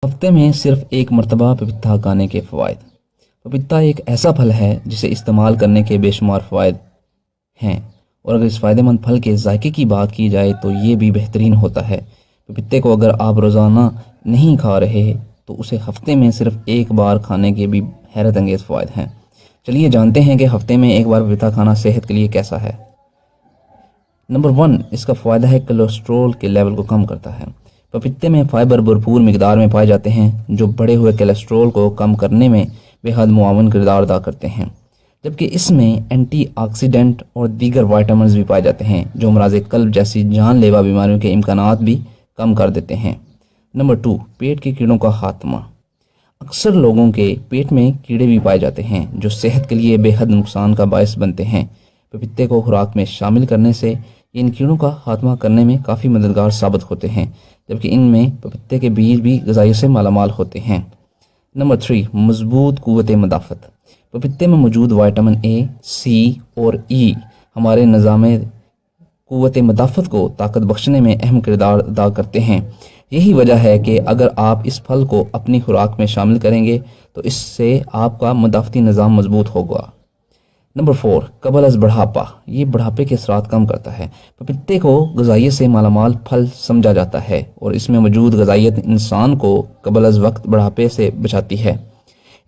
हफ्ते में सिर्फ एक मरतबा पपीता खाने के फ़वाइद। पपीता एक ऐसा फल है जिसे इस्तेमाल करने के बेशुमार फ़वाइद हैं, और अगर इस फ़ायदेमंद फल के जायके की बात की जाए तो ये भी बेहतरीन होता है। पपीते को अगर आप रोज़ाना नहीं खा रहे तो उसे हफ्ते में सिर्फ एक बार खाने के भी हैरत अंगेज़ फ़वाइद हैं। चलिए जानते हैं कि हफ्ते में एक बार पपीता खाना सेहत के लिए कैसा है। नंबर 1, इसका फ़ायदा है कोलेस्ट्रॉल के लेवल को कम करता है। पपीते में फाइबर भरपूर मिकदार में पाए जाते हैं जो बढ़े हुए कोलेस्ट्रॉल को कम करने में बेहद मुआवन किरदार अदा करते हैं, जबकि इसमें एंटीऑक्सीडेंट और दीगर विटामिन्स भी पाए जाते हैं जो अमराज़ क़ल्ब जैसी जानलेवा बीमारियों के इम्कानात भी कम कर देते हैं। नंबर 2, पेट के कीड़ों का खात्मा। अक्सर लोगों के पेट में कीड़े भी पाए जाते हैं जो सेहत के लिए बेहद नुकसान का बायस बनते हैं। पपीते को खुराक में शामिल करने से ये इन कीड़ों का खात्मा करने में काफ़ी मददगार साबित होते हैं, जबकि इनमें पपीते के बीज भी ग़िज़ाइयत से मालामाल होते हैं। नंबर 3, मजबूत क़ुव्वत मदाफ़त। पपीते में मौजूद विटामिन ए, सी और ई हमारे निज़ाम क़ुव्वत मदाफ़त को ताकत बख्शने में अहम किरदार अदा करते हैं। यही वजह है कि अगर आप इस फल को अपनी खुराक में शामिल करेंगे तो इससे आपका मदाफ़ती निज़ाम मजबूत होगा। नंबर 4, कबल अज़ बुढ़ापा। ये बुढ़ापे के असरात कम करता है। पपीते को ग़िज़ाइयत से मालामाल फल समझा जाता है और इसमें मौजूद ग़िज़ाइयत इंसान को कबल अज़ वक्त बुढ़ापे से बचाती है।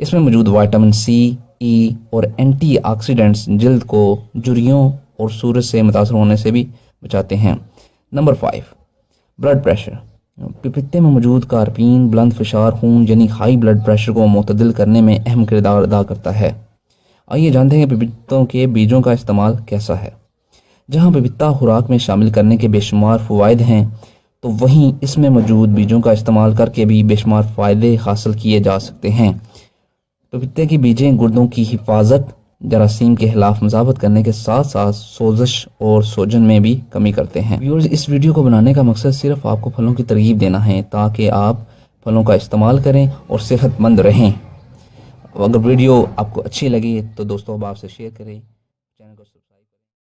इसमें मौजूद विटामिन सी, ई और एंटीऑक्सीडेंट्स जल्द को झुर्रियों और सूरज से मुतासर होने से भी बचाते हैं। Number 5, blood pressure. पपीते में मौजूद कारपीन बुलंद फ़िशार खून यानी हाई ब्लड प्रेशर को मुतदिल करने में अहम किरदार अदा करता है। आइए जानते हैं पपीतों के बीजों का इस्तेमाल कैसा है। जहां पपीता खुराक में शामिल करने के बेशुमार फ़वाइद हैं, तो वहीं इसमें मौजूद बीजों का इस्तेमाल करके भी बेशुमार फ़ायदे हासिल किए जा सकते हैं। पपीते की बीजें गुर्दों की हिफाजत, जरासीम के खिलाफ मज़ाबत करने के साथ साथ सोजिश और सूजन में भी कमी करते हैं। व्यूअर्स, इस वीडियो को बनाने का मकसद सिर्फ आपको फलों की तरगीब देना है ताकि आप फलों का इस्तेमाल करें और सेहतमंद रहें। अगर वीडियो आपको अच्छी लगी तो दोस्तों आप से शेयर करें।